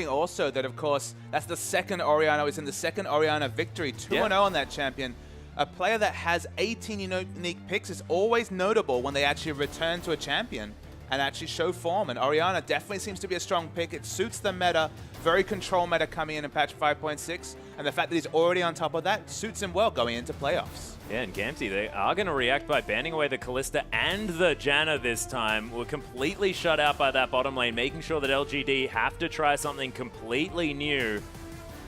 Also, that of course, that's the second Orianna. It's in the second Orianna victory, 2-0 on that champion. A player that has 18 unique picks is always notable when they actually return to a champion and actually show form. And Orianna definitely seems to be a strong pick. It suits the meta, very control meta coming in patch 5.6. And the fact that he's already on top of that suits him well going into playoffs. Yeah, and Gamtee, they are going to react by banning away the Kalista and the Janna this time. We're completely shut out by that bottom lane, making sure that LGD have to try something completely new.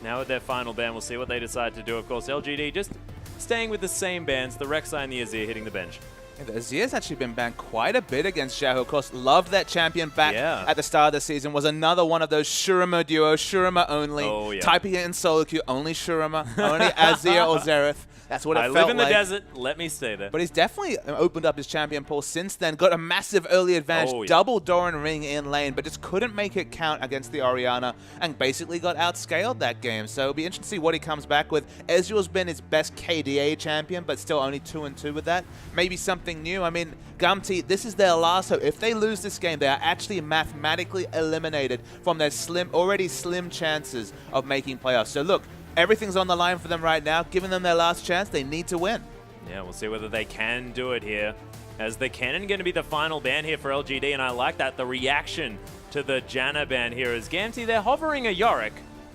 Now with their final ban, we'll see what they decide to do. Of course, LGD just staying with the same bans, the Rek'Sai and the Azir hitting the bench. Yeah, the Azir's actually been banned quite a bit against Xiao, who of course loved that champion back at the start of the season, was another one of those Shurima duo, Shurima only, typing it in solo queue, only Shurima, only Azir or Xerath. That's what it felt like. I live in the desert, let me stay there. But he's definitely opened up his champion pool since then, got a massive early advantage, double Doran Ring in lane, but just couldn't make it count against the Orianna and basically got outscaled that game. So it'll be interesting to see what he comes back with. Ezreal's been his best KDA champion, but still only 2-2 with that. Maybe something new. I mean, Gamtee, this is their last hope. If they lose this game, they are actually mathematically eliminated from their already slim chances of making playoffs. So look, everything's on the line for them right now. Giving them their last chance, they need to win. Yeah, we'll see whether they can do it here. As the Cannon going to be the final ban here for LGD, and I like that. The reaction to the Janna ban here is Gamtee, they're hovering a Yorick.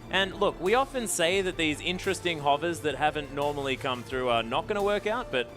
And look, we often say that these interesting hovers that haven't normally come through are not going to work out, but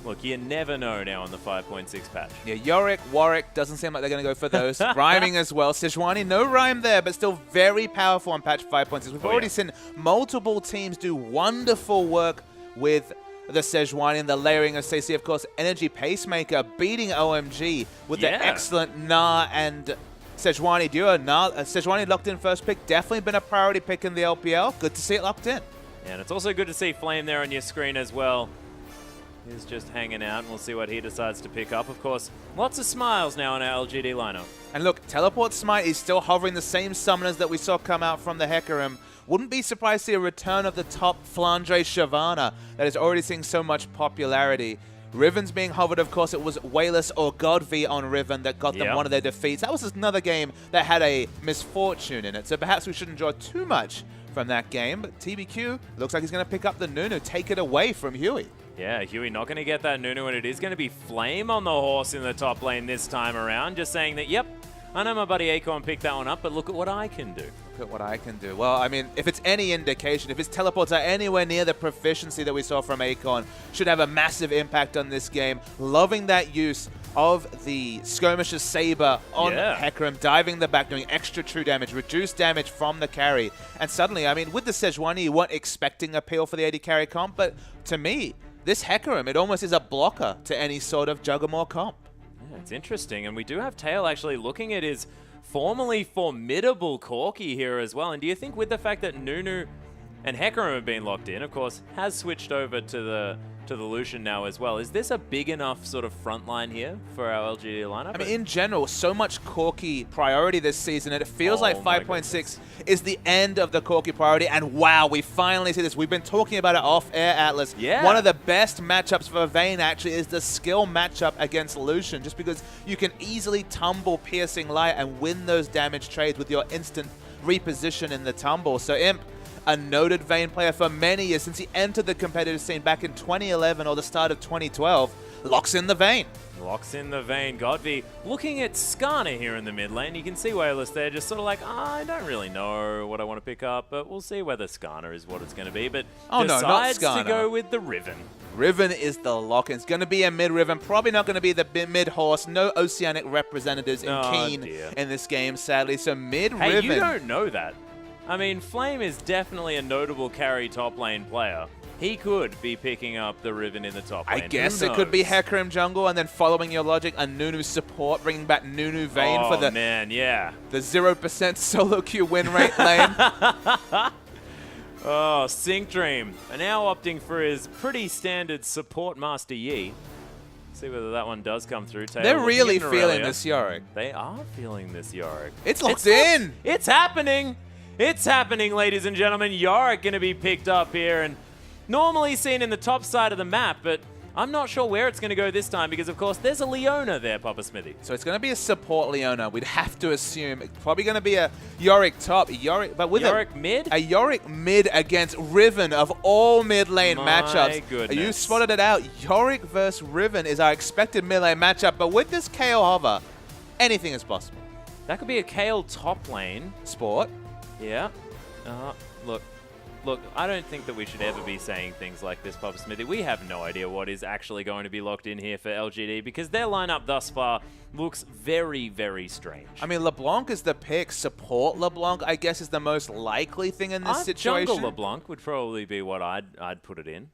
look, you never know now on the 5.6 patch. Yeah, Yorick, Warwick, doesn't seem like they're going to go for those. Rhyming as well. Sejuani, no rhyme there, but still very powerful on patch 5.6. We've already seen multiple teams do wonderful work with the Sejuani and the layering of CC. Of course, Energy Pacemaker beating OMG with the excellent Na and Sejuani duo. Sejuani locked in first pick. Definitely been a priority pick in the LPL. Good to see it locked in. Yeah, and it's also good to see Flame there on your screen as well. He's just hanging out, and we'll see what he decides to pick up. Of course, lots of smiles now in our LGD lineup. And look, Teleport Smite is still hovering the same summoners that we saw come out from the Hecarim. Wouldn't be surprised to see a return of the top Flandre Shyvana that is already seeing so much popularity. Riven's being hovered, of course. It was Wayless or Godv on Riven that got them one of their defeats. That was just another game that had a misfortune in it, so perhaps we shouldn't draw too much from that game. But TBQ looks like he's going to pick up the Nunu, take it away from Huey. Yeah, Huey not going to get that Nunu, and it is going to be Flame on the horse in the top lane this time around. Just saying that, yep, I know my buddy Acorn picked that one up, but look at what I can do. Look at what I can do. Well, I mean, if it's any indication, if his teleports are anywhere near the proficiency that we saw from Acorn, should have a massive impact on this game. Loving that use of the Skirmisher's Saber on Hecarim, diving the back, doing extra true damage, reduced damage from the carry. And suddenly, I mean, with the Sejuani, you weren't expecting a peel for the AD carry comp, but to me, this Hecarim, it almost is a blocker to any sort of Juggernaut comp. Yeah, it's interesting, and we do have Tail actually looking at his formerly formidable Corki here as well. And do you think with the fact that Nunu and Hecarim have been locked in, of course, has switched over to the Lucian now as well, is this a big enough sort of front line here for our LGD lineup? I mean, in general, so much Corki priority this season, and it feels like 5.6 is the end of the Corki priority, and wow, we finally see this. We've been talking about it off-air, Atlas. Yeah. One of the best matchups for Vayne, actually, is the skill matchup against Lucian, just because you can easily tumble Piercing Light and win those damage trades with your instant reposition in the tumble. So Imp, a noted Vayne player for many years, since he entered the competitive scene back in 2011 or the start of 2012, locks in the Vayne. Locks in the Vayne. Godv looking at Skarner here in the mid lane. You can see Wayless there just sort of like, I don't really know what I want to pick up, but we'll see whether Skarner is what it's going to be. But decides to go with the Riven. Riven is the lock. It's going to be a mid-Riven. Probably not going to be the mid-horse. No Oceanic representatives in Keen in this game, sadly. So mid-Riven. Hey, you don't know that. I mean, Flame is definitely a notable carry top lane player. He could be picking up the Riven in the top lane. I guess it could be Hecarim jungle, and then following your logic, a Nunu support, bringing back Nunu Vayne for the the 0% solo queue win rate lane. Oh, Sync Dream are now opting for his pretty standard support Master Yi. See whether that one does come through. They're really feeling this Yorick. They are feeling this Yorick. It's locked in. It's happening. It's happening, ladies and gentlemen. Yorick going to be picked up here, and normally seen in the top side of the map, but I'm not sure where it's going to go this time because, of course, there's a Leona there, Papa Smithy. So it's going to be a support Leona. We'd have to assume it's probably going to be a Yorick top. But with Yorick mid? A Yorick mid against Riven of all mid lane matchups. Goodness. You spotted it out. Yorick versus Riven is our expected mid lane matchup. But with this KO hover, anything is possible. That could be a Kale top lane. Sport. Yeah. Look, I don't think that we should ever be saying things like this, Papa Smithy. We have no idea what is actually going to be locked in here for LGD because their lineup thus far looks very, very strange. I mean, LeBlanc is the pick. Support LeBlanc, I guess, is the most likely thing in this situation. Jungle LeBlanc would probably be what I'd put it in.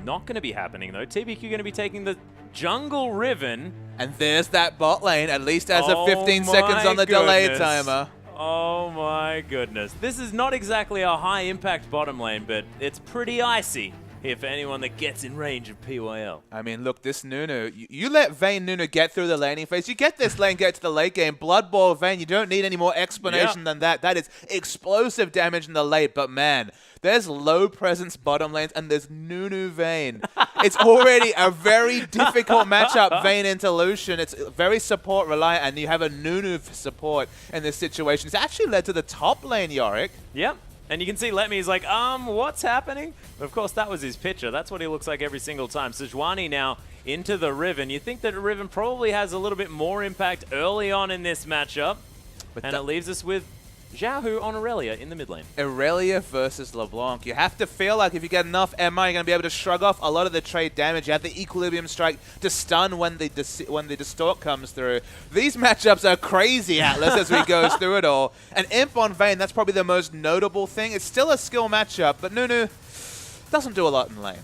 Not going to be happening, though. TBQ going to be taking the jungle Riven. And there's that bot lane, at least as of 15 seconds on the delay timer. Oh my goodness. This is not exactly a high-impact bottom lane, but it's pretty icy here for anyone that gets in range of PYL. I mean, look, this Nunu, you let Vayne Nunu get through the laning phase. You get this lane, get to the late game. Blood Ball Vayne, you don't need any more explanation than that. That is explosive damage in the late, but man, there's low presence bottom lanes, and there's Nunu Vayne. It's already a very difficult matchup, Vayne into Lucian. It's very support reliant, and you have a Nunu for support in this situation. It's actually led to the top lane, Yorick. Yep. And you can see Let Me is like, what's happening? But of course, that was his picture. That's what he looks like every single time. Sejuani now into the Riven. You think that Riven probably has a little bit more impact early on in this matchup. And it leaves us with Xiaohu on Aurelia in the mid lane. Aurelia versus LeBlanc. You have to feel like if you get enough MI, you're going to be able to shrug off a lot of the trade damage. You have the Equilibrium Strike to stun when the Distort comes through. These matchups are crazy, Atlas, as we go through it all. And Imp on Vayne, that's probably the most notable thing. It's still a skill matchup, but Nunu doesn't do a lot in lane.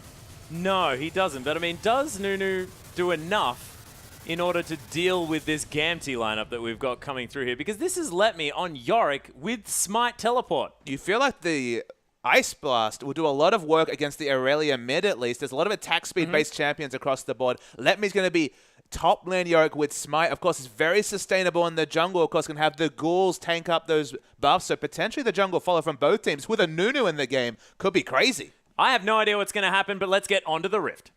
No, he doesn't. But I mean, does Nunu do enough in order to deal with this Gamtee lineup that we've got coming through here? Because this is Let Me on Yorick with Smite Teleport. You feel like the Ice Blast will do a lot of work against the Aurelia mid, at least. There's a lot of attack speed-based champions across the board. Let Me's going to be top lane Yorick with Smite. Of course, it's very sustainable in the jungle. Of course, can have the ghouls tank up those buffs. So potentially the jungle follow from both teams with a Nunu in the game. Could be crazy. I have no idea what's going to happen, but let's get onto the Rift.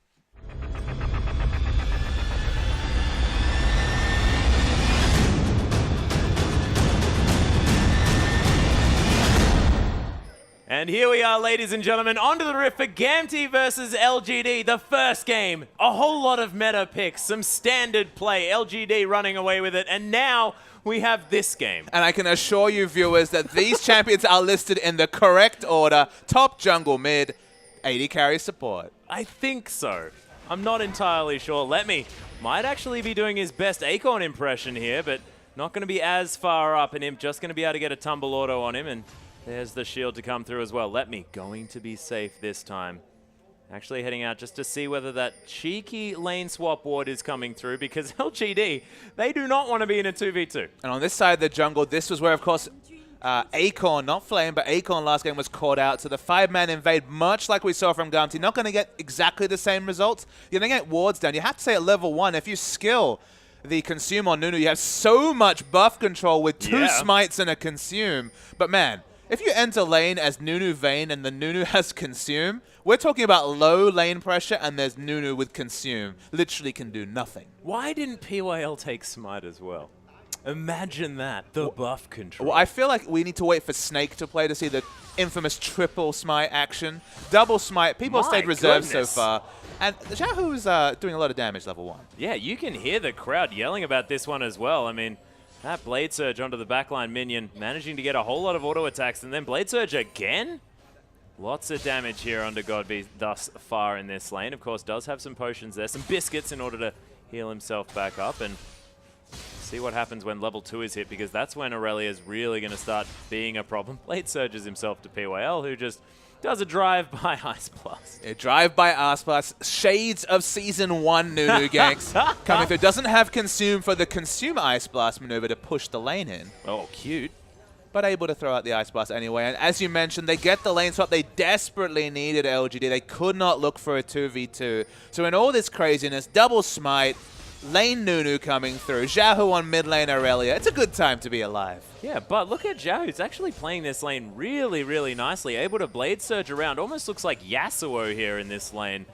And here we are, ladies and gentlemen, onto the Rift for Gamtee versus LGD. The first game, a whole lot of meta picks, some standard play, LGD running away with it, and now we have this game. And I can assure you, viewers, that these champions are listed in the correct order. Top jungle mid, 80 carry support. I think so. I'm not entirely sure. Let Me might actually be doing his best Acorn impression here, but not going to be as far up, and him just going to be able to get a tumble auto on him, and there's the shield to come through as well. Let Me going to be safe this time. Actually heading out just to see whether that cheeky lane swap ward is coming through, because LGD, they do not want to be in a 2v2. And on this side of the jungle, this was where, of course, Acorn, not Flame, but Acorn last game was caught out. So the 5-man invade, much like we saw from Gamtee, not going to get exactly the same results. You're going to get wards down. You have to say at level 1, if you skill the Consume on Nunu, you have so much buff control with 2 smites and a Consume. But man, if you enter lane as Nunu Vayne and the Nunu has Consume, we're talking about low lane pressure, and there's Nunu with Consume. Literally can do nothing. Why didn't PYL take Smite as well? Imagine that, the buff control. Well, I feel like we need to wait for Snake to play to see the infamous triple Smite action. Double Smite, people have stayed reserved so far. And Xiaohu is doing a lot of damage level 1. Yeah, you can hear the crowd yelling about this one as well. I mean, that Blade Surge onto the backline minion, managing to get a whole lot of auto attacks, and then Blade Surge again? Lots of damage here under Godby thus far in this lane. Of course, does have some potions there, some biscuits in order to heal himself back up, and see what happens when level 2 is hit, because that's when Aurelia is really going to start being a problem. Blade Surges himself to PYL, who just does a drive-by Ice Blast. A drive-by Ice Blast. Shades of Season 1 Nunu ganks coming through. Doesn't have Consume for the Consume Ice Blast maneuver to push the lane in. Oh, cute. But able to throw out the Ice Blast anyway. And as you mentioned, they get the lane swap they desperately needed LGD. They could not look for a 2v2. So in all this craziness, double Smite, lane Nunu coming through, Xiaohu on mid lane Aurelia. It's a good time to be alive. Yeah, but look at Xiaohu. He's actually playing this lane really, really nicely. Able to Blade Surge around. Almost looks like Yasuo here in this lane.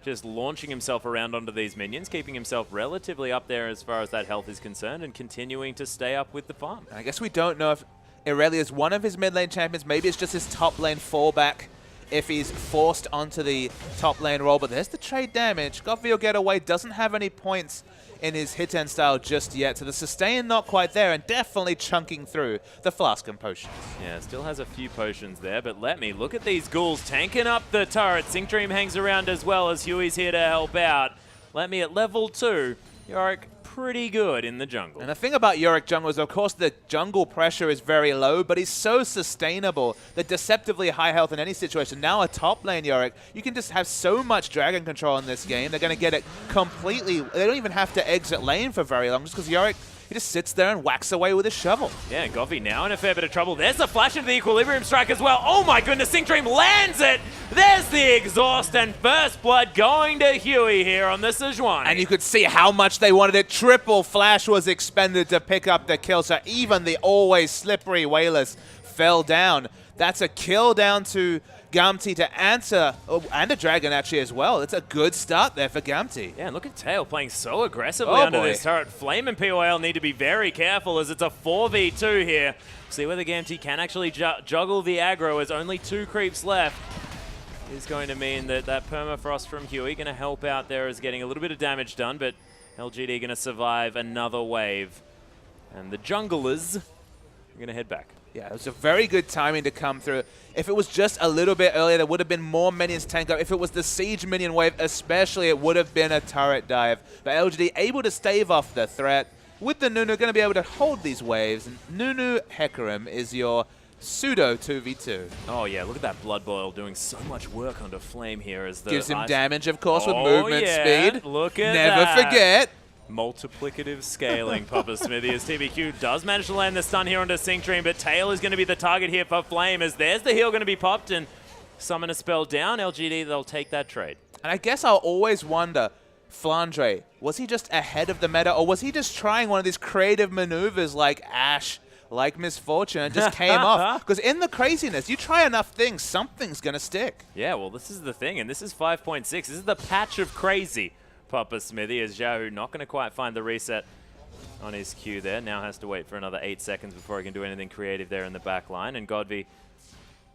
just launching himself around onto these minions, keeping himself relatively up there as far as that health is concerned, and continuing to stay up with the farm. I guess we don't know if Irelia is one of his mid lane champions. Maybe it's just his top lane fallback if he's forced onto the top lane role. But there's the trade damage. Gamtee will get away. Doesn't have any points in his hit end style just yet. So the sustain not quite there, and definitely chunking through the flask and potions. Yeah, still has a few potions there, but let me look at these ghouls tanking up the turret. Sync Dream hangs around as well as Huey's here to help out. Let me at level 2. Yorick pretty good in the jungle. And the thing about Yorick jungle is, of course, the jungle pressure is very low, but he's so sustainable. The deceptively high health in any situation. Now a top lane Yorick, you can just have so much dragon control in this game. They're going to get it completely. They don't even have to exit lane for very long, just because Yorick, he just sits there and whacks away with his shovel. Yeah, and Gamtee now in a fair bit of trouble. There's the flash into the Equilibrium Strike as well. Oh my goodness, Sync Dream lands it! There's the exhaust, and first blood going to Huey here on the Sejuani. And you could see how much they wanted it. Triple flash was expended to pick up the kill, so even the always slippery Wayless fell down. That's a kill down to Gamtee to answer, and a dragon actually as well. It's a good start there for Gamtee. Yeah, and look at Tail playing so aggressively under this turret. Flame and POL need to be very careful as it's a 4v2 here. See whether Gamtee can actually juggle the aggro as only 2 creeps left. Is going to mean that that permafrost from Huey going to help out there as getting a little bit of damage done, but LGD going to survive another wave. And the junglers are going to head back. Yeah, it was a very good timing to come through. If it was just a little bit earlier, there would have been more minions tank up. If it was the siege minion wave, especially, it would have been a turret dive. But LGD able to stave off the threat. With the Nunu, going to be able to hold these waves. And Nunu Hecarim is your pseudo 2v2. Oh yeah, look at that Blood Boil doing so much work under Flame here as the gives him damage, of course, with movement speed. Look at Never that. forget. Multiplicative scaling, Papa Smithy, as TBQ does manage to land the stun here onto Sync Dream, but Tail is going to be the target here for Flame as there's the heal going to be popped and summon a spell down. LGD, they'll take that trade. And I guess I'll always wonder, Flandre, was he just ahead of the meta, or was he just trying one of these creative maneuvers like Ashe, like Misfortune, and just came off? Because in the craziness, you try enough things, something's going to stick. Yeah, well, this is the thing, and this is 5.6. This is the patch of crazy, Papa Smithy, as Xiaohu not going to quite find the reset on his Q there. Now has to wait for another 8 seconds before he can do anything creative there in the back line. And Gamtee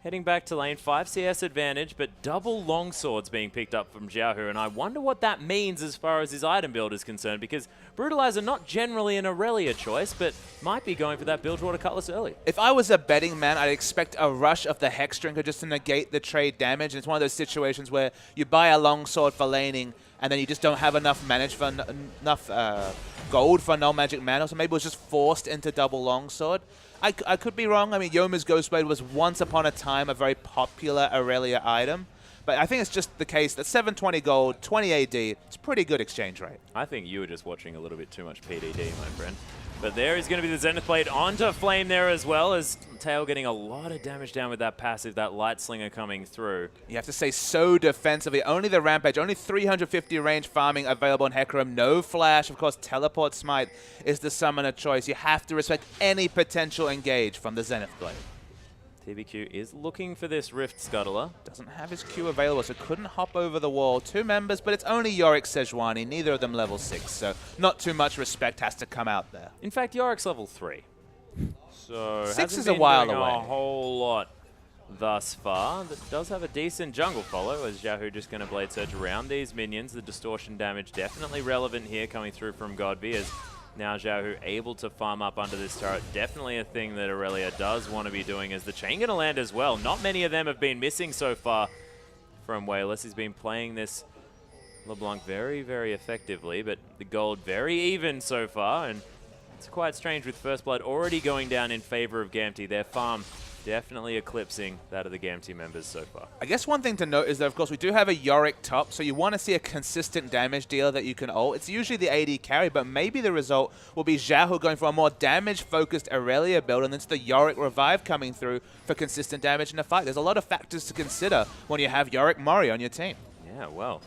heading back to lane, 5 CS advantage, but double longswords being picked up from Xiaohu. And I wonder what that means as far as his item build is concerned, because Brutalizer not generally an Aurelia choice, but might be going for that Bilgewater Cutlass early. If I was a betting man, I'd expect a rush of the Hex Drinker just to negate the trade damage. And it's one of those situations where you buy a longsword for laning, and then you just don't have enough gold for no magic mana, so maybe it was just forced into double longsword. I could be wrong. I mean, Yoma's Ghostblade was once upon a time a very popular Aurelia item, but I think it's just the case that 720 gold, 20 AD, it's a pretty good exchange rate. I think you were just watching a little bit too much PDD, my friend. But there is going to be the Zenith Blade onto Flame there as well, as Tail getting a lot of damage down with that passive, that Light Slinger coming through. You have to say so defensively. Only the Rampage, only 350 range farming available in Hecarim. No flash. Of course, Teleport Smite is the summoner choice. You have to respect any potential engage from the Zenith Blade. TBQ is looking for this Rift Scuttler. Doesn't have his Q available, so couldn't hop over the wall. 2 members, but it's only Yorick Sejuani, neither of them level 6, so not too much respect has to come out there. In fact, Yorick's level 3. So 6 is a while away. A whole lot thus far. That does have a decent jungle follow, as Xiaohu just going to Blade Surge around these minions. The distortion damage definitely relevant here coming through from Gamtee, as now Xiaohu able to farm up under this turret. Definitely a thing that Aurelia does want to be doing, as the chain going to land as well. Not many of them have been missing so far from Wayless. He's been playing this LeBlanc very, very effectively, but the gold very even so far, and it's quite strange with First Blood already going down in favor of Gamtee. Their farm definitely eclipsing that of the Gamtee members so far. I guess one thing to note is that, of course, we do have a Yorick top, so you want to see a consistent damage dealer that you can ult. It's usually the AD carry, but maybe the result will be Xiaohu going for a more damage-focused Aurelia build, and it's the Yorick Revive coming through for consistent damage in a fight. There's a lot of factors to consider when you have Yorick Mori on your team. Yeah, well,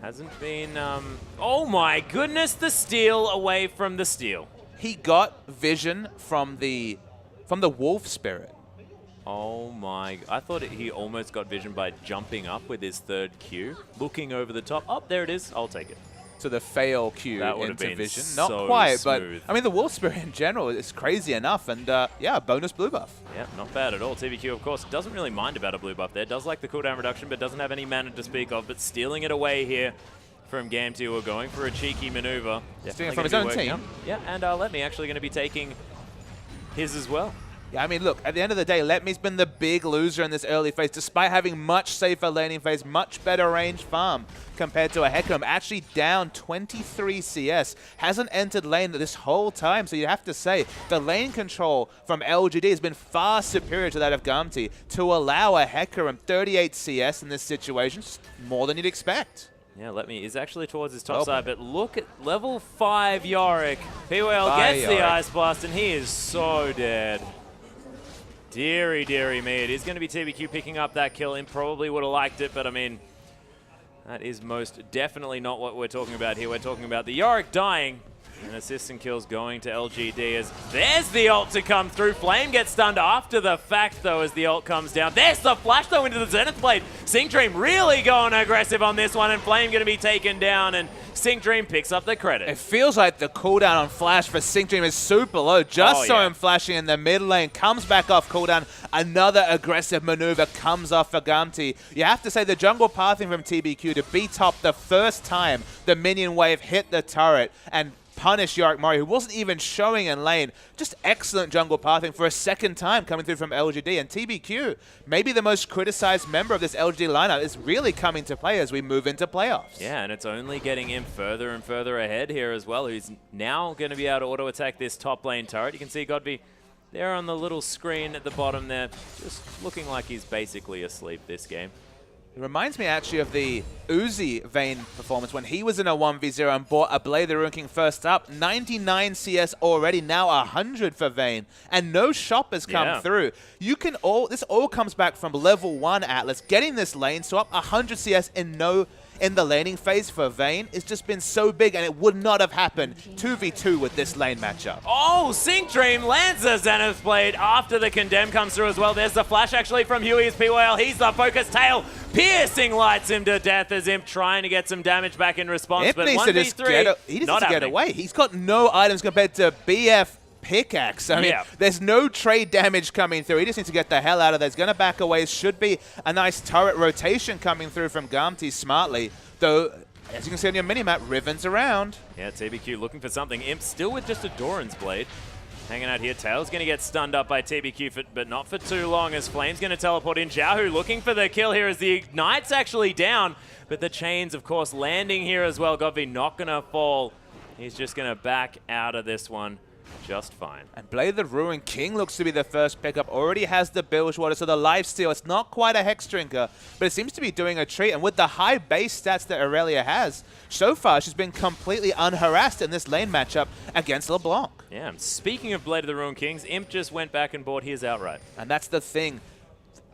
hasn't been... oh my goodness, the steal away from the steal. He got vision from the wolf spirit. Oh my, I thought he almost got vision by jumping up with his third Q, looking over the top. Oh, there it is. I'll take it. To the fail Q That would into have been vision. so Not quite, smooth. but I mean, the Wolf Spirit in general is crazy enough. And yeah, bonus blue buff. Yeah, not bad at all. TBQ, of course, doesn't really mind about a blue buff there. Does like the cooldown reduction, but doesn't have any mana to speak of. But stealing it away here from Gamtee, who are going for a cheeky maneuver. Stealing from his own team. Out. Yeah, and Let Me actually going to be taking his as well. Yeah, I mean, look, at the end of the day, Let Me's been the big loser in this early phase, despite having much safer laning phase, much better range farm compared to a Hecarim. Actually down 23 CS, hasn't entered lane this whole time, so you have to say the lane control from LGD has been far superior to that of Gamtee to allow a Hecarim 38 CS in this situation, just more than you'd expect. Yeah, Let Me is actually towards his top side, but look at level 5 Yorick. PWL gets the Ice Blast, and he is so dead. Deary, deary me. It is going to be TBQ picking up that kill. He probably would have liked it, but I mean, that is most definitely not what we're talking about here. We're talking about the Yorick dying and assists and kills going to LGD as there's the ult to come through. Flame gets stunned after the fact, though, as the ult comes down. There's the flash, though, into the Zenith Blade. Sync Dream really going aggressive on this one, and Flame going to be taken down, and Sync Dream picks up the credit. It feels like the cooldown on Flash for Sync Dream is super low. Just saw him flashing in the mid lane, comes back off cooldown. Another aggressive maneuver comes off for Gamtee. You have to say the jungle pathing from TBQ to be top the first time the minion wave hit the turret and punish Yorick Mori, who wasn't even showing in lane. Just excellent jungle pathing for a second time coming through from LGD. And TBQ, maybe the most criticized member of this LGD lineup, is really coming to play as we move into playoffs. Yeah, and it's only getting him further and further ahead here as well. He's now going to be able to auto-attack this top lane turret. You can see Godby there on the little screen at the bottom there, just looking like he's basically asleep this game. It reminds me actually of the Uzi Vayne performance when he was in a 1v0 and bought a Blade of the Ruin King first up. 99 CS already, now 100 for Vayne, and no shop has come through. You can this all comes back from level 1 Atlas. Getting this lane swap, 100 CS in the laning phase for Vayne, it's just been so big, and it would not have happened 2v2 with this lane matchup. Oh, Sync Dream lands a Zenith Blade after the Condemn comes through as well. There's the flash actually from Huey's PWL. He's the focus tail. Piercing lights him to death as Imp trying to get some damage back in response. Imp but needs to just get away. He's got no items compared to BF Pickaxe. I mean, there's no trade damage coming through. He just needs to get the hell out of there. He's going to back away. Should be a nice turret rotation coming through from Gamtee smartly. Though, as you can see on your minimap, Riven's around. Yeah, TBQ looking for something. Imp still with just a Doran's Blade. Hanging out here. Tail's going to get stunned up by TBQ, but not for too long, as Flame's going to teleport in. Xiaohu looking for the kill here as the Ignite's actually down, but the chains, of course, landing here as well. Godby not going to fall. He's just going to back out of this one just fine. And Blade the Ruin King looks to be the first pickup. Already has the Bilgewater, so the lifesteal. It's not quite a Hex Drinker, but it seems to be doing a treat. And with the high base stats that Aurelia has, so far she's been completely unharassed in this lane matchup against LeBlanc. Yeah, and speaking of Blade of the Ruin Kings, Imp just went back and bought his outright. And that's the thing.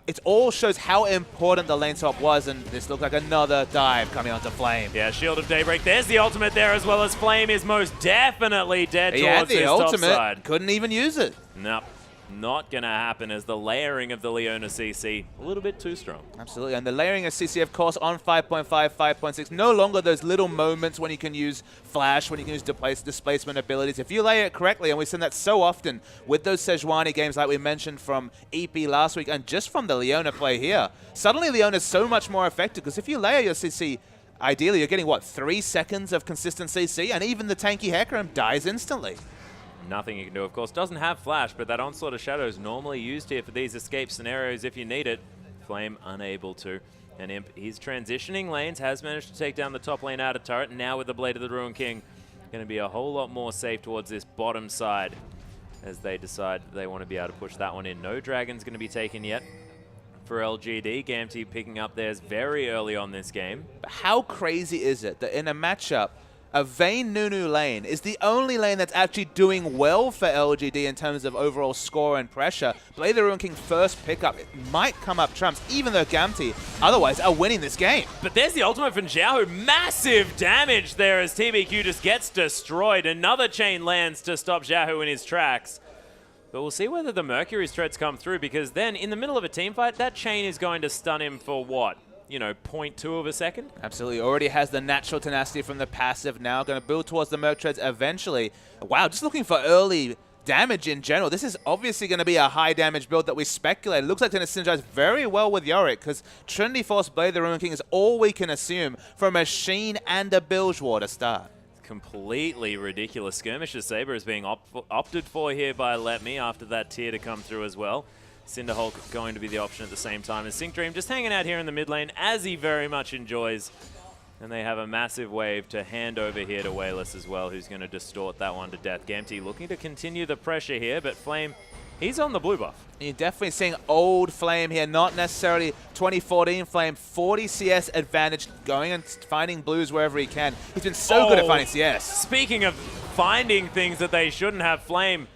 It all shows how important the lane swap was, and this looked like another dive coming onto Flame. Yeah, Shield of Daybreak. There's the ultimate there as well, as Flame is most definitely dead towards his top side. Couldn't even use it. Nope. Not going to happen, as the layering of the Leona CC a little bit too strong. Absolutely, and the layering of CC, of course, on 5.5, 5.6. No longer those little moments when you can use flash, when you can use displacement abilities. If you layer it correctly, and we've seen that so often with those Sejuani games like we mentioned from EP last week, and just from the Leona play here, suddenly Leona's so much more effective, because if you layer your CC, ideally you're getting, what, 3 seconds of consistent CC, and even the tanky Hecarim dies instantly. Nothing you can do, of course. Doesn't have flash, but that Onslaught of Shadow is normally used here for these escape scenarios if you need it. Flame unable to. And Imp, he's transitioning lanes, has managed to take down the top lane out of turret, and now with the Blade of the Ruin King, going to be a whole lot more safe towards this bottom side as they decide they want to be able to push that one in. No Dragon's going to be taken yet for LGD. Gamtee picking up theirs very early on this game. But how crazy is it that in a matchup, a Vayne Nunu lane is the only lane that's actually doing well for LGD in terms of overall score and pressure. Blade of the Ruin King first pickup, it might come up trumps, even though Gamtee otherwise are winning this game. But there's the ultimate from Xiaohu. Massive damage there as TBQ just gets destroyed. Another chain lands to stop Xiaohu in his tracks. But we'll see whether the Mercury's threats come through, because then in the middle of a team fight, that chain is going to stun him for what? You know, 0.2 of a second? Absolutely. Already has the natural tenacity from the passive now. Going to build towards the Merc Treads eventually. Wow, just looking for early damage in general. This is obviously going to be a high damage build that we speculate. It looks like it's going to synergize very well with Yorick, because Trinity Force Blade the Ruin King is all we can assume for a Machine and a Bilge War to start. Completely ridiculous. Skirmisher Saber is being opted for here by Let Me after that tier to come through as well. Cinderhulk going to be the option at the same time as Sync Dream just hanging out here in the mid lane, as he very much enjoys. And they have a massive wave to hand over here to Wayless as well, who's going to distort that one to death. Gamtee looking to continue the pressure here, but Flame, he's on the blue buff. You're definitely seeing old Flame here, not necessarily 2014 Flame. 40 CS advantage, going and finding blues wherever he can. He's been so good at finding CS. Speaking of finding things that they shouldn't have, Flame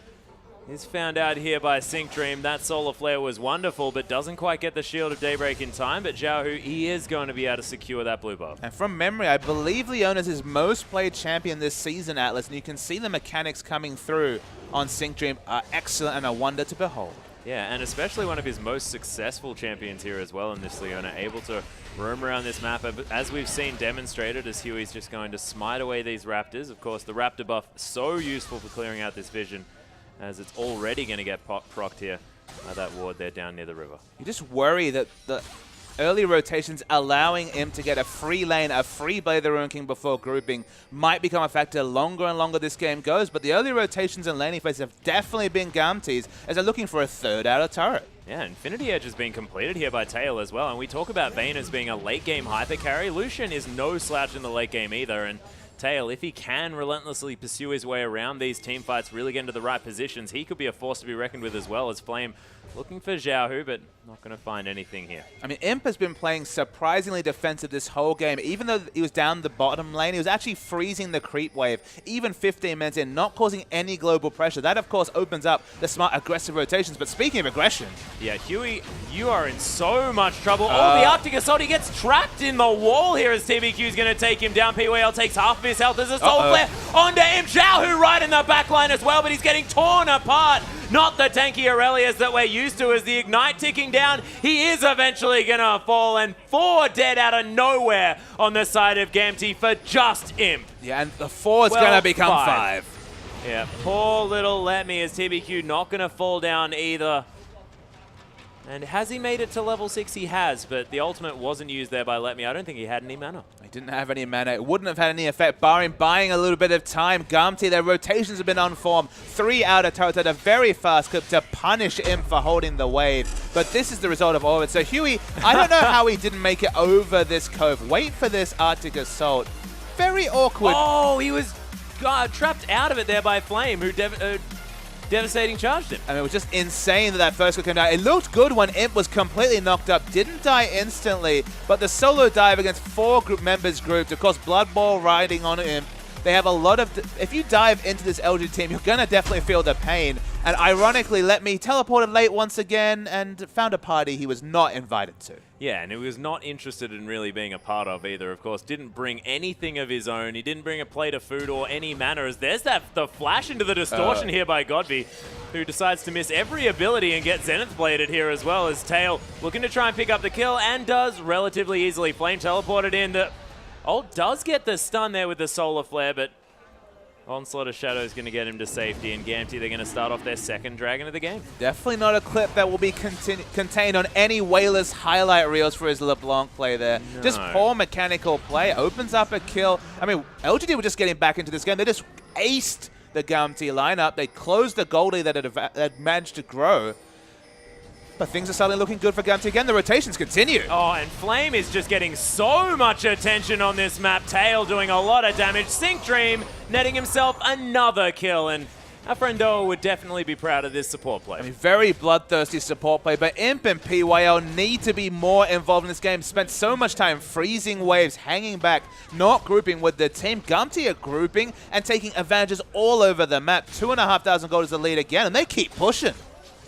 is found out here by Sync Dream. That Solar Flare was wonderful, but doesn't quite get the Shield of Daybreak in time. But Xiaohu, he is going to be able to secure that blue buff. And from memory, I believe Leona's his most played champion this season, Atlas, and you can see the mechanics coming through on Sync Dream are excellent and a wonder to behold. Yeah, and especially one of his most successful champions here as well in this Leona, able to roam around this map, as we've seen demonstrated, as Huey's just going to smite away these Raptors. Of course, the Raptor buff so useful for clearing out this vision, as it's already going to get procced here by that ward there down near the river. You just worry that the early rotations allowing him to get a free lane, a free Blade of the Ruin King before grouping might become a factor longer and longer this game goes, but the early rotations and laning phases have definitely been Gamtee's as they're looking for a third outer turret. Yeah, Infinity Edge has been completed here by Tail as well, and we talk about Vayne as being a late game hyper carry. Lucian is no slouch in the late game either, and Tail, if he can relentlessly pursue his way around these team fights, really get into the right positions, he could be a force to be reckoned with as well, as Flame looking for Xiaohu, but not going to find anything here. I mean, Imp has been playing surprisingly defensive this whole game. Even though he was down the bottom lane, he was actually freezing the creep wave, even 15 minutes in, not causing any global pressure. That, of course, opens up the smart, aggressive rotations. But speaking of aggression... Yeah, Huey, you are in so much trouble. Oh, the Arctic Assault, he gets trapped in the wall here as TBQ is going to take him down. PYL takes half of his health. There's a Soul Flare onto him. Xiaohu right in the back line as well, but he's getting torn apart. Not the tanky Aurelius that we're used to, as the Ignite ticking down. He is eventually going to fall, and 4 dead out of nowhere on the side of Gamtee for just Imp. Yeah, and the 4 is going to become 5. Yeah, poor little Let Me, as TBQ not going to fall down either. And has he made it to level 6? He has, but the ultimate wasn't used there by Let Me. I don't think he had any mana. He didn't have any mana. It wouldn't have had any effect, barring buying a little bit of time. Gamtee, their rotations have been on form. 3 outer turrets at a very fast clip to punish him for holding the wave. But this is the result of all of it. So Huey, I don't know how he didn't make it over this cove. Wait for this Arctic Assault. Very awkward. Oh, he was trapped out of it there by Flame, who devastating charged him. I mean, it was just insane that first kill came down. It looked good when Imp was completely knocked up. Didn't die instantly, but the solo dive against 4 group members grouped. Of course, Blood Bowl riding on Imp. They have a lot of... If you dive into this LGD team, you're going to definitely feel the pain. And ironically, Let Me teleported late once again and found a party he was not invited to. Yeah, and he was not interested in really being a part of either, of course. Didn't bring anything of his own. He didn't bring a plate of food or any manners. There's the flash into the distortion here by Godby, who decides to miss every ability and get Zenith bladed here as well, as Tail looking to try and pick up the kill, and does relatively easily. Flame teleported in. The ult does get the stun there with the Solar Flare, but Onslaught of Shadow is going to get him to safety, and Gamtee, they're going to start off their second Dragon of the game. Definitely not a clip that will be contained on any Wayless highlight reels for his LeBlanc play there. No. Just poor mechanical play. Opens up a kill. I mean, LGD were just getting back into this game. They just aced the Gamtee lineup. They closed the goalie that had managed to grow. But things are suddenly looking good for Gamtee again. The rotations continue. Oh, and Flame is just getting so much attention on this map. Tail doing a lot of damage. Sync Dream netting himself another kill. And our friend Doa would definitely be proud of this support play. I mean, very bloodthirsty support play. But Imp and PYL need to be more involved in this game. Spent so much time freezing waves, hanging back, not grouping with the team. Gamtee are grouping and taking advantages all over the map. 2,500 gold is the lead again, and they keep pushing.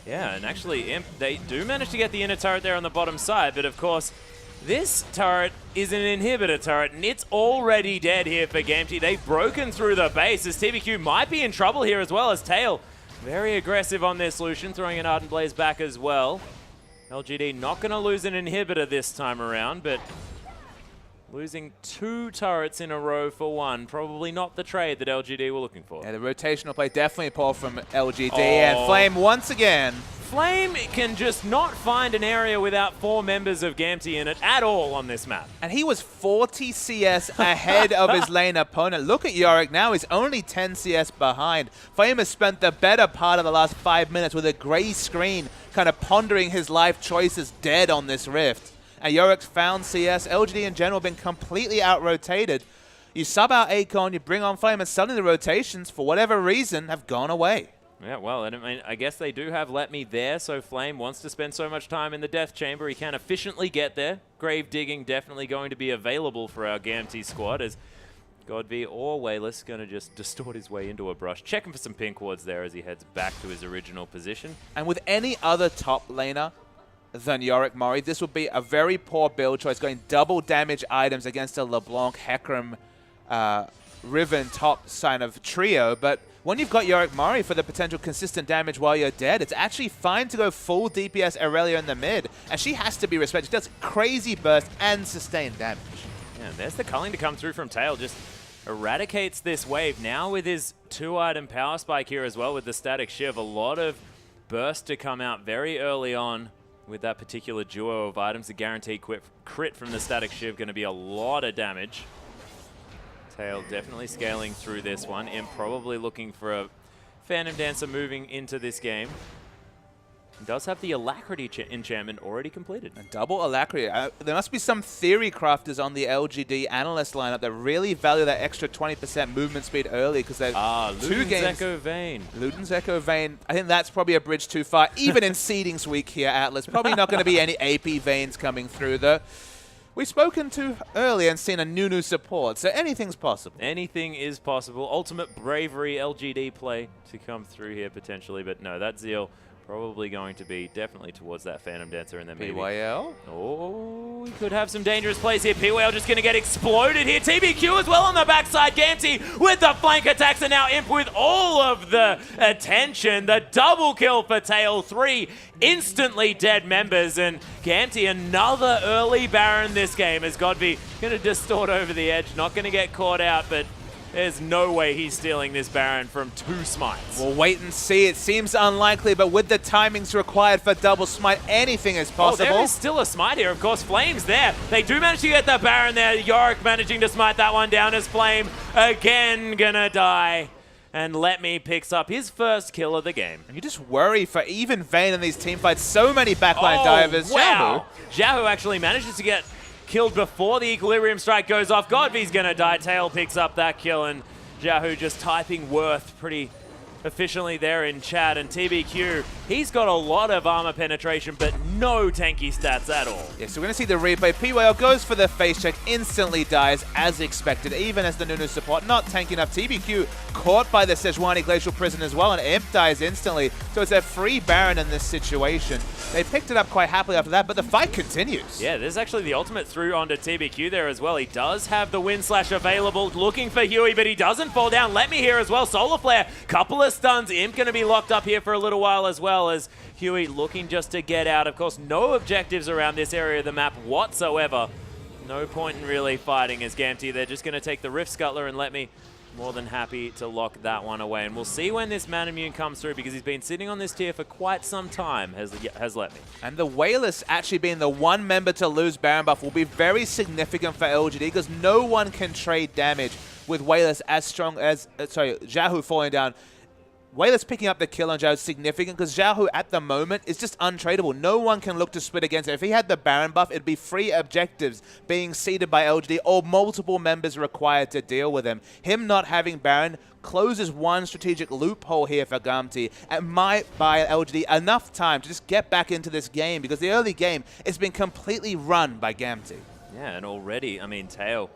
Yeah, and actually, Imp, they do manage to get the inner turret there on the bottom side, but of course, this turret is an inhibitor turret, and it's already dead here for Gamtee. They've broken through the base, as TBQ might be in trouble here as well, as Tail Very aggressive on this Lucian, throwing an Ardent Blaze back as well. LGD not going to lose an inhibitor this time around, but losing 2 turrets in a row for 1. Probably not the trade that LGD were looking for. Yeah, the rotational play definitely poor from LGD, and Flame once again. Flame can just not find an area without 4 members of Gamtee in it at all on this map. And he was 40 CS ahead of his lane opponent. Look at Yorick now, he's only 10 CS behind. Flame has spent the better part of the last 5 minutes with a gray screen, kind of pondering his life choices dead on this rift. And Yorick's found CS. LGD in general have been completely out-rotated. You sub out Akon, you bring on Flame, and suddenly the rotations, for whatever reason, have gone away. Yeah, well, and I mean, I guess they do have Let Me there, so Flame wants to spend so much time in the Death Chamber. He can efficiently get there. Grave digging definitely going to be available for our Gamtee squad, as Godv or Wayless going to just distort his way into a brush. Checking for some pink wards there as he heads back to his original position. And with any other top laner than Yorick Mori, this would be a very poor build choice, going double damage items against a LeBlanc, Hecarim, Riven top sign of trio, but when you've got Yorick Mori for the potential consistent damage while you're dead, it's actually fine to go full DPS Aurelia in the mid, and she has to be respected. She does crazy burst and sustained damage. Yeah, and there's the culling to come through from Tail, just eradicates this wave. Now with his 2-item power spike here as well with the Static Shiv, a lot of burst to come out very early on with that particular duo of items. The guaranteed crit from the Static Shiv going to be a lot of damage. Tail definitely scaling through this one. Imp probably looking for a Phantom Dancer moving into this game. He does have the Alacrity enchantment already completed. A double Alacrity. There must be some theory crafters on the LGD analyst lineup that really value that extra 20% movement speed early, because they're 2 games. Echo Vein. Luden's Echo Vein. I think that's probably a bridge too far, even in seedings week here, Atlas. Probably not going to be any AP Veins coming through, though. We've spoken to earlier and seen a Nunu support, so anything's possible. Anything is possible. Ultimate Bravery LGD play to come through here potentially, but no, that Zeal probably going to be definitely towards that Phantom Dancer, and then maybe PYL? Oh, we could have some dangerous plays here. PYL just going to get exploded here. TBQ as well on the backside. Gamtee with the flank attacks, and now Imp with all of the attention. The double kill for Tail. 3 instantly dead members, and Gamtee another early Baron this game as Godv going to distort over the edge. Not going to get caught out, but there's no way he's stealing this Baron from 2 smites. We'll wait and see. It seems unlikely, but with the timings required for double smite, anything is possible. Oh, there is still a smite here. Of course, Flame's there. They do manage to get the Baron there. Yorick managing to smite that one down as Flame again gonna die. And Let Me picks up his first kill of the game. And you just worry for even Vayne in these teamfights. So many backline divers. Wow. Jahu actually manages to get killed before the Equilibrium Strike goes off. Godv's gonna die. Tail picks up that kill, and Jahu just typing worth pretty efficiently there in chat. And TBQ, he's got a lot of armor penetration, but no tanky stats at all. Yeah, so we're gonna see the replay. PYL goes for the face check, instantly dies as expected, even as the Nunu support. Not tanky enough. TBQ caught by the Sejuani Glacial Prison as well, and Imp dies instantly. So it's a free Baron in this situation. They picked it up quite happily after that, but the fight continues. Yeah, there's actually the ultimate through onto TBQ there as well. He does have the Wind Slash available, looking for Huey, but he doesn't fall down. Let Me here as well. Solar Flare, couple of stuns. Imp going to be locked up here for a little while as well, as Huey looking just to get out. Of course, no objectives around this area of the map whatsoever. No point in really fighting as Gamtee. They're just going to take the Rift Scuttler, and Let Me more than happy to lock that one away. And we'll see when this Manamune comes through, because he's been sitting on this tier for quite some time, has Let Me. And the Wayless actually being the one member to lose Baron buff will be very significant for LGD, because no one can trade damage with Wayless as strong as, Jahu falling down. Wayless picking up the kill on Jahu is significant, because Jahu at the moment is just untradeable. No one can look to split against it. If he had the Baron buff, it'd be 3 objectives being seeded by LGD, or multiple members required to deal with him. Him not having Baron closes one strategic loophole here for Gamtee, and might buy LGD enough time to just get back into this game, because the early game has been completely run by Gamtee. Yeah, and already, I mean, Tail,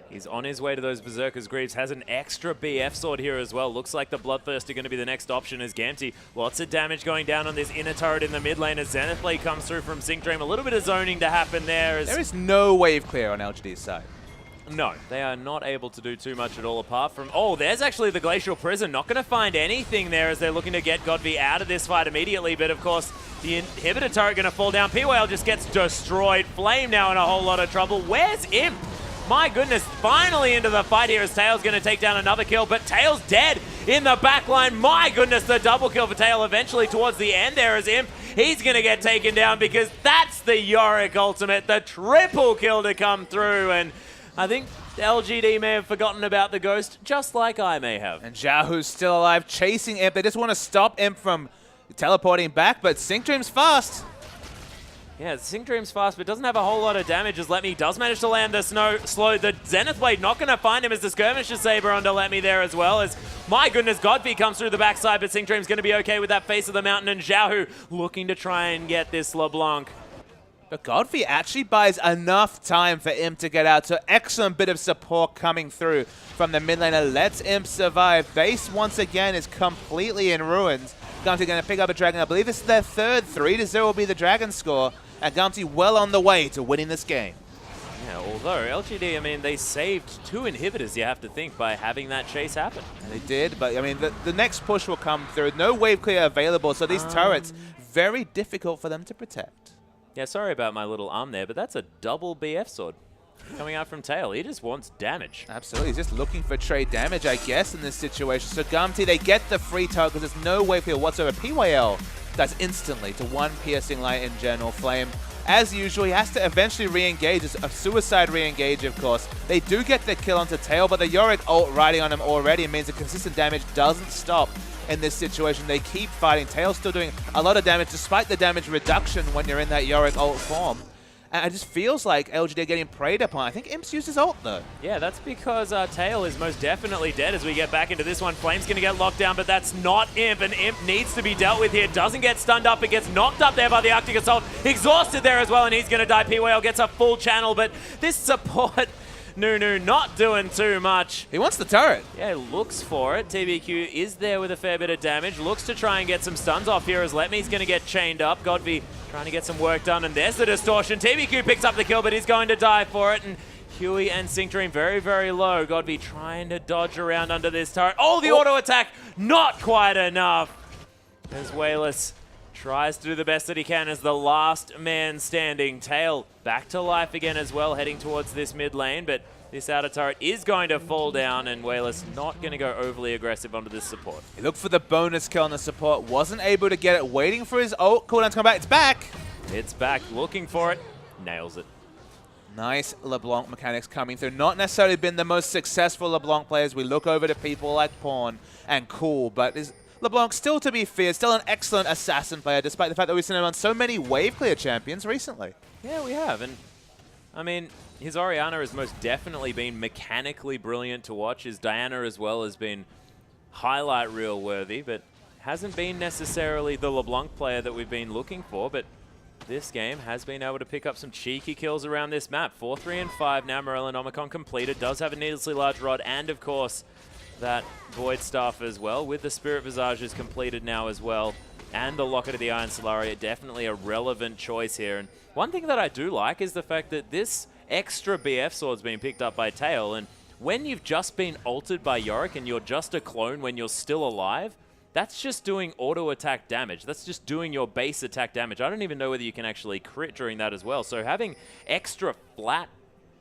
he's on his way to those Berserker's Greaves, has an extra BF sword here as well. Looks like the Bloodthirst are going to be the next option as Gamtee. Lots of damage going down on this inner turret in the mid lane as Zenith Blade comes through from Sync Dream. A little bit of zoning to happen there. There is no wave clear on LGD's side. No, they are not able to do too much at all apart from... Oh, there's actually the Glacial Prison. Not going to find anything there as they're looking to get Godby out of this fight immediately. But, of course, the inhibitor turret going to fall down. PYL just gets destroyed. Flame now in a whole lot of trouble. Where's Imp? My goodness, finally into the fight here as Tails going to take down another kill. But Tails dead in the back line. My goodness, the double kill for Tail eventually towards the end there as Imp. He's going to get taken down because that's the Yorick ultimate. The triple kill to come through. And I think LGD may have forgotten about the Ghost, just like I may have. And Xiaohu's still alive, chasing Imp. They just want to stop Imp from teleporting back, but Sync Dream's fast. Yeah, Sync Dream's fast, but doesn't have a whole lot of damage as Letme does manage to land the slow. The Zenith Blade not going to find him as the Skirmisher Saber onto Letme there as well. As, my goodness, Godby comes through the backside, but Sync Dream's going to be okay with that face of the mountain. And Xiaohu looking to try and get this LeBlanc. But Godfrey actually buys enough time for Imp to get out, so excellent bit of support coming through from the mid laner. Lets Imp survive. Base once again is completely in ruins. Gamtee going to pick up a Dragon. I believe this is their third. 3-0 will be the Dragon score. And Gamtee well on the way to winning this game. Yeah, although LGD, I mean, they saved 2 inhibitors, you have to think, by having that chase happen. And they did, but I mean, the next push will come through. No wave clear available, so these turrets, very difficult for them to protect. Yeah, sorry about my little arm there, but that's a double BF sword coming out from Tail. He just wants damage. Absolutely. He's just looking for trade damage, I guess, in this situation. So Gamtee, they get the free turret because there's no wave clear whatsoever. PYL does instantly to 1 piercing light in general. Flame, as usual, he has to eventually re-engage. It's a suicide re-engage, of course. They do get the kill onto Tail, but the Yorick ult riding on him already means the consistent damage doesn't stop. In this situation, they keep fighting. Tail's still doing a lot of damage despite the damage reduction when you're in that Yorick ult form. And it just feels like LGD are getting preyed upon. I think Imp's used his ult, though. Yeah, that's because Tail is most definitely dead as we get back into this one. Flame's going to get locked down, but that's not Imp, and Imp needs to be dealt with here. Doesn't get stunned up. It gets knocked up there by the Arctic Assault. Exhausted there as well, and he's going to die. PYL gets a full channel, but this support... Nunu not doing too much. He wants the turret. Yeah, looks for it. TBQ is there with a fair bit of damage. Looks to try and get some stuns off here as Letme's going to get chained up. Godby trying to get some work done, and there's the distortion. TBQ picks up the kill, but he's going to die for it. And Huey and Sync Dream very, very low. Godby trying to dodge around under this turret. Oh, the auto attack, not quite enough. As Wayless tries to do the best that he can as the last man standing. Tail back to life again as well, heading towards this mid lane, but this outer turret is going to fall down, and Wayless not going to go overly aggressive onto this support. He looked for the bonus kill on the support, wasn't able to get it, waiting for his ult cooldown to come back. It's back! It's back, looking for it, nails it. Nice LeBlanc mechanics coming through. Not necessarily been the most successful LeBlanc players. We look over to people like Pawn and Cool, but is LeBlanc still to be feared, still an excellent assassin player, despite the fact that we've seen him on so many wave clear champions recently. Yeah, we have, and I mean, his Orianna has most definitely been mechanically brilliant to watch. His Diana as well has been highlight reel worthy, but hasn't been necessarily the LeBlanc player that we've been looking for. But this game has been able to pick up some cheeky kills around this map. 4, 3, and 5 now. Morellonomicon completed. Does have a needlessly large rod, and of course that Void Staff as well, with the Spirit Visages completed now as well. And the Locket of the Iron Solaria, definitely a relevant choice here. And one thing that I do like is the fact that this extra BF sword's been picked up by Tail, and when you've just been altered by Yorick and you're just a clone when you're still alive, that's just doing auto attack damage. That's just doing your base attack damage. I don't even know whether you can actually crit during that as well. So having extra flat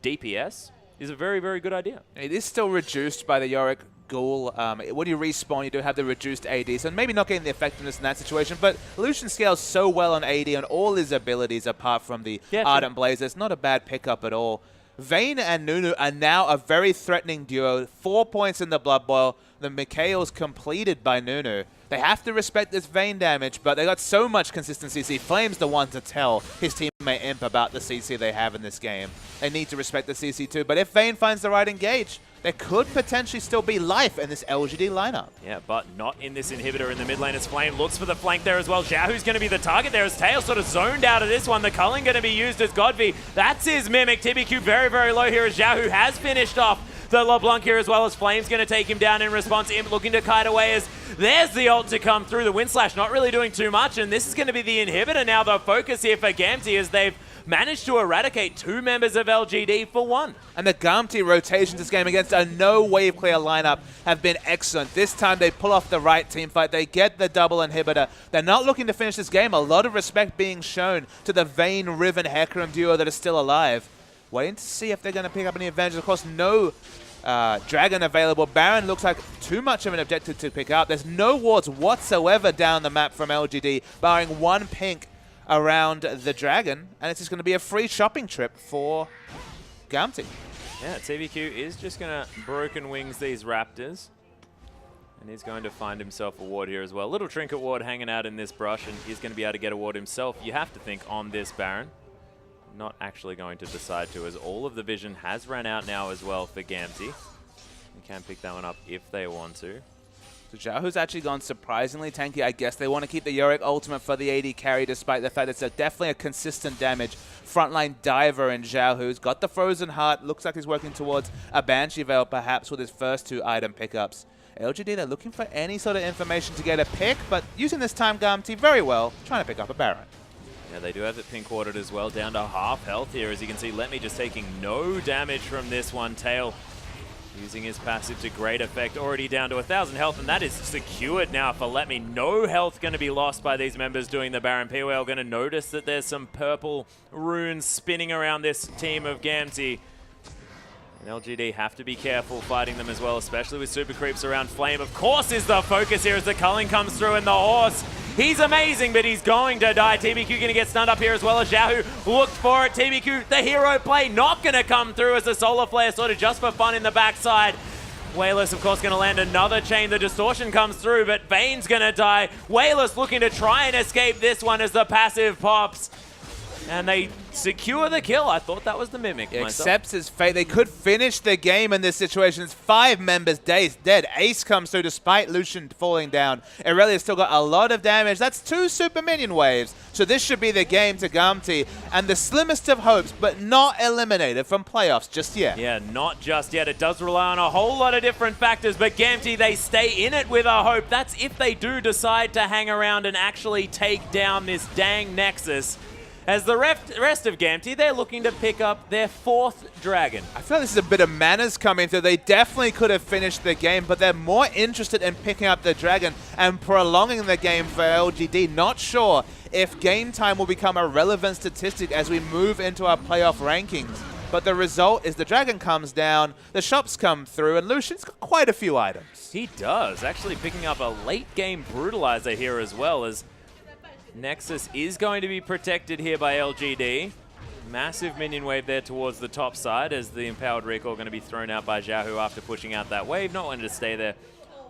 DPS is a very, very good idea. It is still reduced by the Yorick Ghoul. When you respawn, you do have the reduced AD, so maybe not getting the effectiveness in that situation, but Lucian scales so well on AD on all his abilities apart from the Ardent Blaze. It's not a bad pickup at all. Vayne and Nunu are now a very threatening duo. 4 points in the Blood Boil. The Mikhail's completed by Nunu. They have to respect this Vayne damage, but they got so much consistency. See, Flame's the one to tell his teammate Imp about the CC they have in this game. They need to respect the CC too, but if Vayne finds the right engage, there could potentially still be life in this LGD lineup. Yeah, but not in this inhibitor in the mid lane as Flame looks for the flank there as well. Xiaohu's going to be the target there as Tail sort of zoned out of this one. The culling going to be used as Godby. That's his Mimic. TBQ very, very low here as Xiaohu has finished off the LeBlanc here as well as Flame's going to take him down in response. Imp looking to kite away as there's the ult to come through. The Wind Slash not really doing too much, and this is going to be the inhibitor now, the focus here for Gamtee as they've managed to eradicate 2 members of LGD for 1. And the Gamtee rotations this game against a no wave clear lineup have been excellent. This time they pull off the right team fight. They get the double inhibitor. They're not looking to finish this game. A lot of respect being shown to the Vayne, Riven, Hecarim duo that is still alive. Waiting to see if they're going to pick up any advantage. Of course, no Dragon available. Baron looks like too much of an objective to pick up. There's no wards whatsoever down the map from LGD, barring 1 pink around the Dragon, and it's just going to be a free shopping trip for Gamtee. Yeah, TBQ is just going to broken wings these Raptors, and he's going to find himself a ward here as well. Little trinket ward hanging out in this brush, and he's going to be able to get a ward himself. You have to think on this Baron. Not actually going to decide to, as all of the vision has ran out now as well for Gamtee. You can pick that one up if they want to. So Xiaohu's actually gone surprisingly tanky. I guess they want to keep the Yorick ultimate for the AD carry, despite the fact it's definitely a consistent damage. Frontline diver in Xiaohu's got the Frozen Heart. Looks like he's working towards a Banshee Veil, perhaps with his first 2 item pickups. LGD, they're looking for any sort of information to get a pick, but using this time Gamtee very well, trying to pick up a Baron. Yeah, they do have it pink warded as well, down to half health here. As you can see, Letme just taking no damage from this one. Tail using his passive to great effect, already down to 1,000 health, and that is secured now for Letme. No health going to be lost by these members doing the Baron. POL going to notice that there's some purple runes spinning around this team of Gamtee. And LGD have to be careful fighting them as well, especially with super creeps around Flame. Of course is the focus here as the culling comes through, and the horse, he's amazing, but he's going to die. TBQ going to get stunned up here as well as Xiaohu looked for it. TBQ, the hero play, not going to come through as the Solar Flare sort of just for fun in the backside. Wayless, of course, going to land another chain. The distortion comes through, but Vayne's going to die. Wayless looking to try and escape this one as the passive pops. And they secure the kill. I thought that was the Mimic. Accepts his fate. They could finish the game in this situation. It's 5 members dead. Ace comes through despite Lucian falling down. Irelia's still got a lot of damage. That's 2 super minion waves. So this should be the game to Gamtee. And the slimmest of hopes, but not eliminated from playoffs just yet. Yeah, not just yet. It does rely on a whole lot of different factors, but Gamtee, they stay in it with a hope. That's if they do decide to hang around and actually take down this dang Nexus. As the rest of Gamtee, they're looking to pick up their 4th Dragon. I feel like this is a bit of manners coming through. They definitely could have finished the game, but they're more interested in picking up the Dragon and prolonging the game for LGD. Not sure if game time will become a relevant statistic as we move into our playoff rankings. But the result is the Dragon comes down, the shops come through, and Lucian's got quite a few items. He does, actually picking up a late game Brutalizer here as well, as Nexus is going to be protected here by LGD. Massive minion wave there towards the top side as the Empowered Recall going to be thrown out by Xiaohu after pushing out that wave. Not wanting to stay there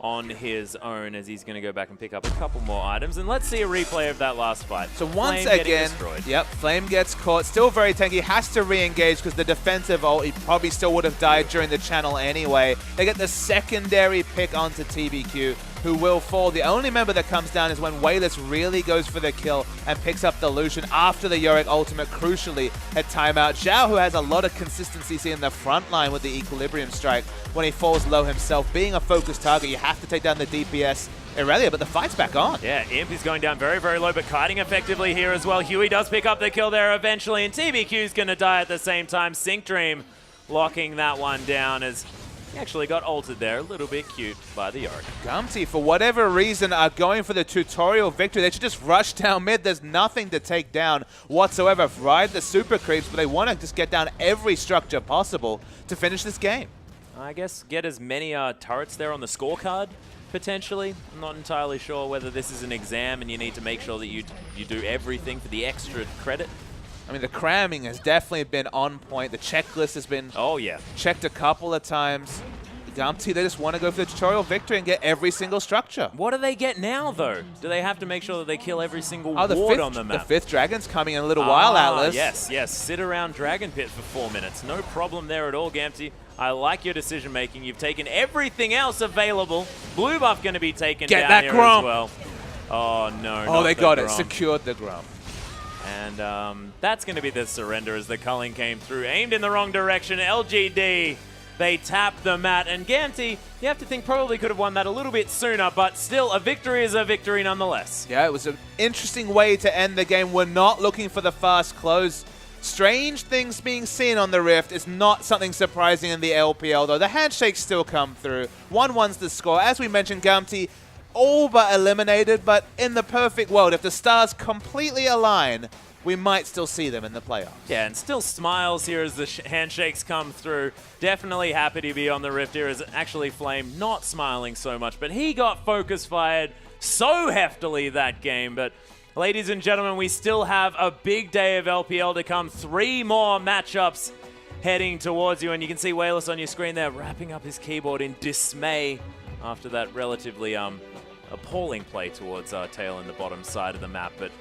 on his own as he's going to go back and pick up a couple more items. And let's see a replay of that last fight. So once again, Flame gets caught. Still very tanky. Has to re-engage because the defensive ult, he probably still would have died during the channel anyway. They get the secondary pick onto TBQ, who will fall. The only member that comes down is when Wayless really goes for the kill and picks up the Lucian after the Yorick ultimate, crucially, at timeout. Xiao, who has a lot of consistency in the front line with the Equilibrium Strike when he falls low himself. Being a focused target, you have to take down the DPS Irelia, but the fight's back on. Yeah, Imp is going down very, very low, but kiting effectively here as well. Huey does pick up the kill there eventually, and TBQ's going to die at the same time. Sync Dream locking that one down as he actually got ulted there, a little bit cute by the Yorick. Gamtee, for whatever reason, are going for the tutorial victory. They should just rush down mid. There's nothing to take down whatsoever. Ride the super creeps, but they want to just get down every structure possible to finish this game. I guess get as many turrets there on the scorecard, potentially. I'm not entirely sure whether this is an exam and you need to make sure that you do everything for the extra credit. I mean, the cramming has definitely been on point. The checklist has been checked a couple of times. Gamtee, they just want to go for the tutorial victory and get every single structure. What do they get now, though? Do they have to make sure that they kill every single ward on the map? The 5th Dragon's coming in a little while, Atlas. Yes. Sit around Dragon Pit for 4 minutes. No problem there at all, Gamtee. I like your decision making. You've taken everything else available. Blue buff going to be taken down here as well. Oh, no. Oh, they got it. Secured the Grump. And that's going to be the surrender as the culling came through. Aimed in the wrong direction. LGD, they tap the mat. And Gamtee, you have to think probably could have won that a little bit sooner, but still a victory is a victory nonetheless. Yeah, it was an interesting way to end the game. We're not looking for the fast close Strange things being seen on the Rift is not something surprising in the LPL, though. The handshakes still come through. 1-1's the score. As we mentioned, Gamtee all but eliminated, but in the perfect world, if the stars completely align, we might still see them in the playoffs. Yeah, and still smiles here as the handshakes come through. Definitely happy to be on the Rift here, as actually Flame not smiling so much, but he got focus fired so heftily that game. But ladies and gentlemen, we still have a big day of LPL to come. 3 more matchups heading towards you, and you can see Wayless on your screen there wrapping up his keyboard in dismay after that relatively appalling play towards Tail in the bottom side of the map. But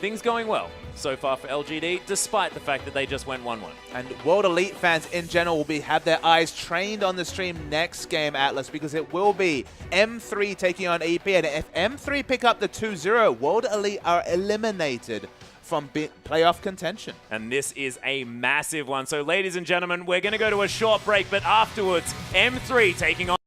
things going well so far for LGD, despite the fact that they just went 1-1. And World Elite fans in general will have their eyes trained on the stream next game, Atlas, because it will be M3 taking on EP. And if M3 pick up the 2-0, World Elite are eliminated from playoff contention. And this is a massive one. So ladies and gentlemen, we're going to go to a short break, but afterwards, M3 taking on